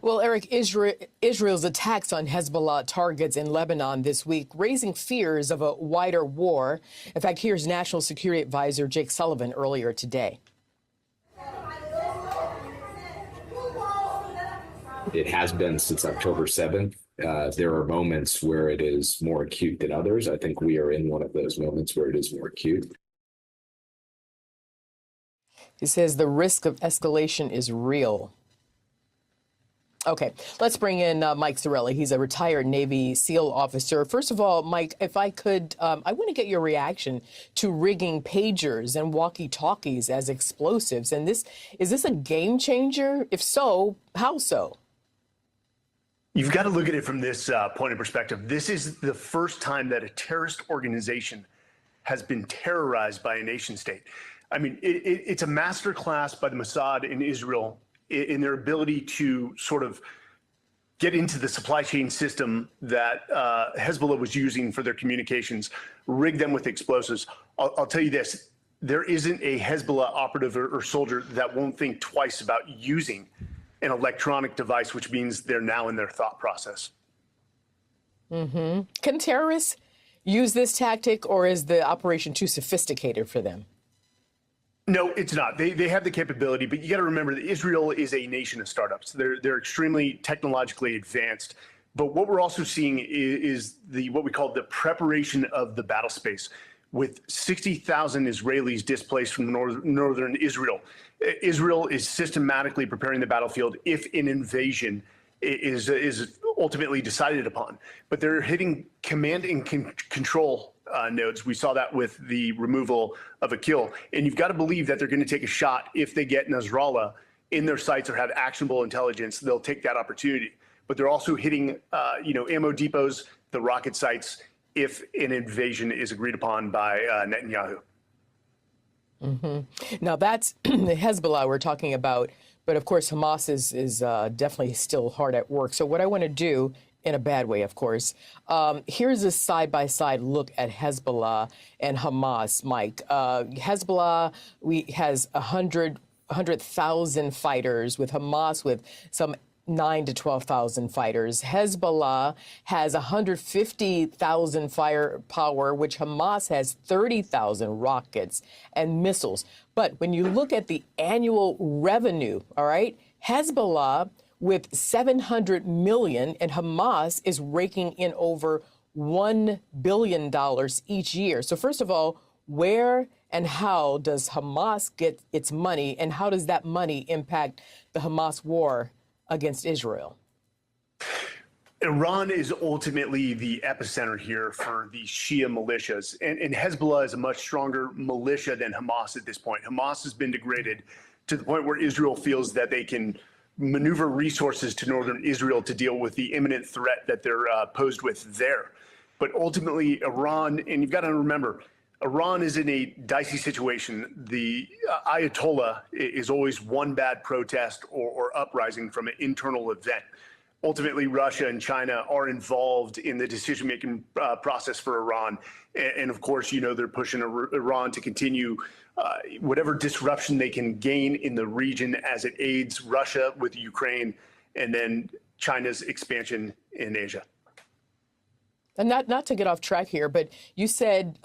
Well, Eric, Israel's attacks on Hezbollah targets in Lebanon this week, raising fears of a wider war. In fact, here's National Security Advisor Jake Sullivan earlier today. It has been since October 7th. There are moments where it is more acute than others. I think we are in one of those moments where it is more acute. He says the risk of escalation is real. Okay, let's bring in Mike Sorelli. He's a retired Navy SEAL officer. First of all, Mike, if I could, I want to get your reaction to rigging pagers and walkie-talkies as explosives. And is this a game changer? If so, how so? You've got to look at it from this point of perspective. This is the first time that a terrorist organization has been terrorized by a nation state. I mean, it's a masterclass by the Mossad in Israel in their ability to sort of get into the supply chain system that Hezbollah was using for their communications, rig them with explosives. I'll tell you this, there isn't a Hezbollah operative or soldier that won't think twice about using an electronic device, which means they're now in their thought process. Mm-hmm. Can terrorists use this tactic, or is the operation too sophisticated for them? No, it's not. They have the capability, but you got to remember that Israel is a nation of startups. They're extremely technologically advanced. But what we're also seeing is what we call the preparation of the battle space, with 60,000 Israelis displaced from northern Israel. Israel is systematically preparing the battlefield if an invasion is ultimately decided upon. But they're hitting command and control nodes. We saw that with the removal of a kill. And you've got to believe that they're going to take a shot if they get Nasrallah in their sights or have actionable intelligence. They'll take that opportunity. But they're also hitting, ammo depots, the rocket sites, if an invasion is agreed upon by Netanyahu. Mm-hmm. Now, that's the Hezbollah we're talking about. But of course, Hamas is definitely still hard at work. So what I want to do, in a bad way, of course, here's a side-by-side look at Hezbollah and Hamas, Mike. Hezbollah has 100,000 fighters, with Hamas with some 9,000 to 12,000 fighters. Hezbollah has 150,000 firepower, which Hamas has 30,000 rockets and missiles. But when you look at the annual revenue, all right, Hezbollah with 700 million and Hamas is raking in over $1 billion each year. So first of all, where and how does Hamas get its money, and how does that money impact the Hamas war against Israel? Iran is ultimately the epicenter here for the Shia militias, and Hezbollah is a much stronger militia than Hamas at this point. Hamas has been degraded to the point where Israel feels that they can maneuver resources to northern Israel to deal with the imminent threat that they're posed with there. But ultimately, Iran, and you've got to remember, Iran is in a dicey situation. The Ayatollah is always one bad protest or uprising from an internal event. Ultimately, Russia and China are involved in the decision-making process for Iran. And of course, they're pushing Iran to continue whatever disruption they can gain in the region as it aids Russia with Ukraine and then China's expansion in Asia. And not to get off track here, but you said,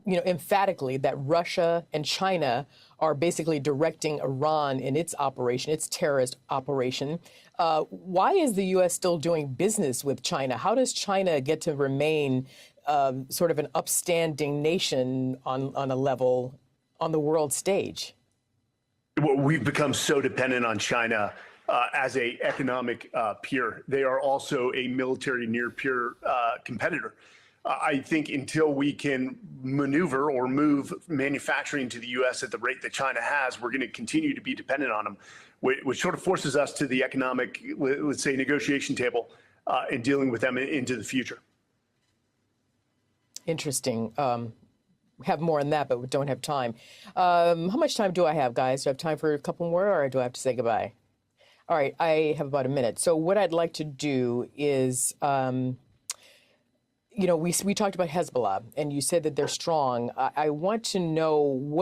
emphatically that Russia and China are basically directing Iran in its operation, its terrorist operation. Why is the U.S. still doing business with China? How does China get to remain sort of an upstanding nation on a level on the world stage? We've become so dependent on China as a economic peer. They are also a military near peer competitor. I think until we can maneuver or move manufacturing to the U.S. at the rate that China has, we're going to continue to be dependent on them, which sort of forces us to the economic, let's say, negotiation table and dealing with them into the future. Interesting. Have more on that, but we don't have time. How much time do I have, guys? Do I have time for a couple more, or do I have to say goodbye? All right, I have about a minute. So what I'd like to do is, we talked about Hezbollah, and you said that they're strong. I want to know what